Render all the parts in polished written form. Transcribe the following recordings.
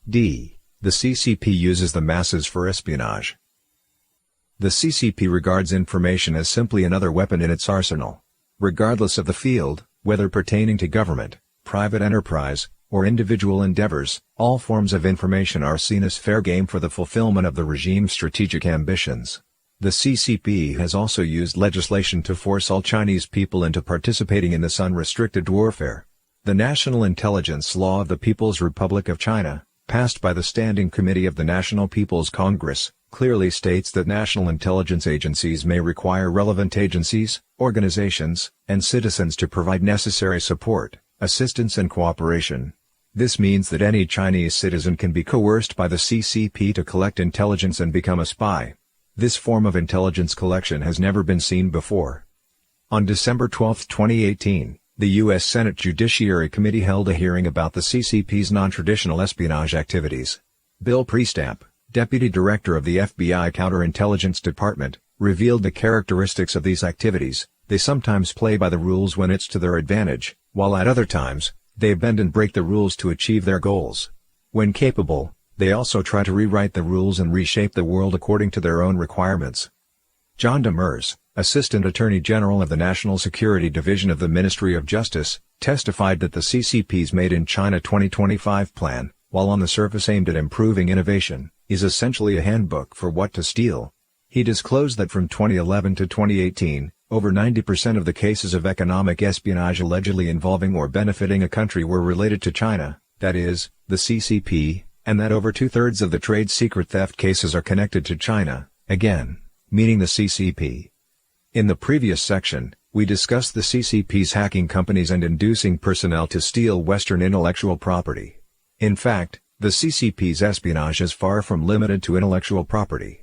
D. The CCP uses the masses for espionage. The CCP regards information as simply another weapon in its arsenal. Regardless of the field, whether pertaining to government, private enterprise, or individual endeavors, all forms of information are seen as fair game for the fulfillment of the regime's strategic ambitions. The CCP has also used legislation to force all Chinese people into participating in this unrestricted warfare. The National Intelligence Law of the People's Republic of China, passed by the Standing Committee of the National People's Congress, clearly states that national intelligence agencies may require relevant agencies, organizations, and citizens to provide necessary support, assistance and cooperation. This means that any Chinese citizen can be coerced by the CCP to collect intelligence and become a spy. This form of intelligence collection has never been seen before. On December 12, 2018, the U.S. Senate Judiciary Committee held a hearing about the CCP's non-traditional espionage activities. Bill Priestap, Deputy Director of the FBI Counterintelligence Department, revealed the characteristics of these activities. They sometimes play by the rules when it's to their advantage, while at other times, they bend and break the rules to achieve their goals. When capable, they also try to rewrite the rules and reshape the world according to their own requirements. John Demers, Assistant Attorney General of the National Security Division of the Ministry of Justice, testified that the CCP's Made in China 2025 plan, while on the surface aimed at improving innovation, is essentially a handbook for what to steal. He disclosed that from 2011 to 2018, over 90% of the cases of economic espionage allegedly involving or benefiting a country were related to China, that is, the CCP, and that over two-thirds of the trade secret theft cases are connected to China, again, meaning the CCP. In the previous section, we discussed the CCP's hacking companies and inducing personnel to steal Western intellectual property. In fact, the CCP's espionage is far from limited to intellectual property.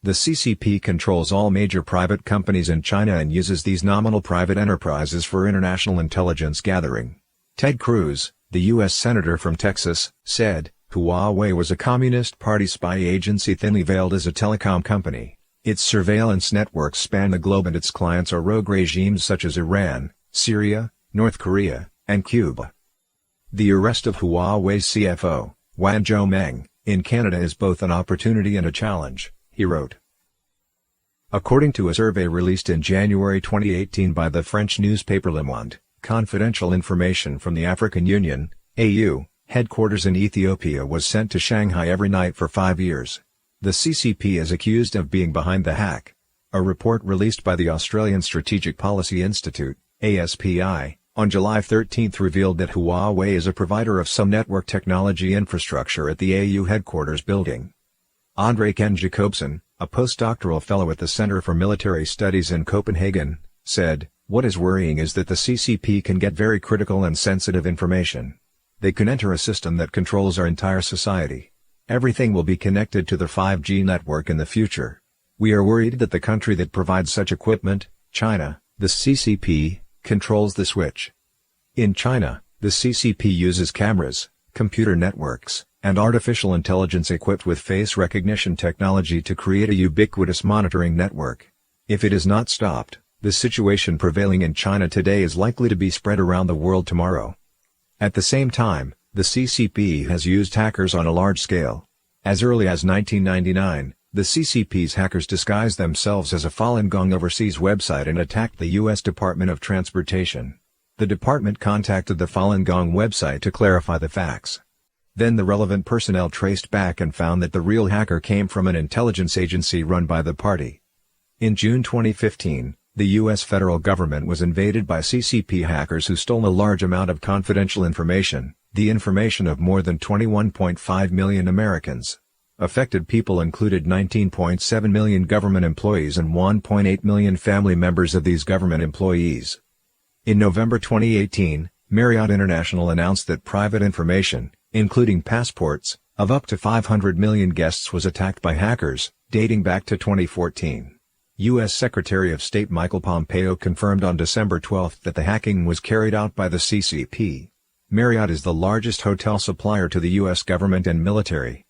The CCP controls all major private companies in China and uses these nominal private enterprises for international intelligence gathering. Ted Cruz, the U.S. Senator from Texas, said, Huawei was a Communist Party spy agency thinly veiled as a telecom company. Its surveillance networks span the globe and its clients are rogue regimes such as Iran, Syria, North Korea, and Cuba. The arrest of Huawei's CFO, Wan Zhomeng, in Canada is both an opportunity and a challenge, he wrote. According to a survey released in January 2018 by the French newspaper Le Monde, confidential information from the African Union, AU, headquarters in Ethiopia was sent to Shanghai every night for 5 years. The CCP is accused of being behind the hack. A report released by the Australian Strategic Policy Institute, ASPI, on July 13 revealed that Huawei is a provider of some network technology infrastructure at the AU headquarters building. Andre Ken Jacobson, a postdoctoral fellow at the Center for Military Studies in Copenhagen, said, "What is worrying is that the CCP can get very critical and sensitive information. They can enter a system that controls our entire society. Everything will be connected to the 5G network in the future. We are worried that the country that provides such equipment, China, the CCP, controls the switch." In China, the CCP uses cameras, computer networks, and artificial intelligence equipped with face recognition technology to create a ubiquitous monitoring network. If it is not stopped, the situation prevailing in China today is likely to be spread around the world tomorrow. At the same time, the CCP has used hackers on a large scale. As early as 1999, the CCP's hackers disguised themselves as a Falun Gong overseas website and attacked the U.S. Department of Transportation. The department contacted the Falun Gong website to clarify the facts. Then the relevant personnel traced back and found that the real hacker came from an intelligence agency run by the party. In June 2015, the U.S. federal government was invaded by CCP hackers who stole a large amount of confidential information, the information of more than 21.5 million Americans. Affected people included 19.7 million government employees and 1.8 million family members of these government employees. In November 2018, Marriott International announced that private information, including passports, of up to 500 million guests was attacked by hackers, dating back to 2014. U.S. Secretary of State Michael Pompeo confirmed on December 12 that the hacking was carried out by the CCP. Marriott is the largest hotel supplier to the U.S. government and military.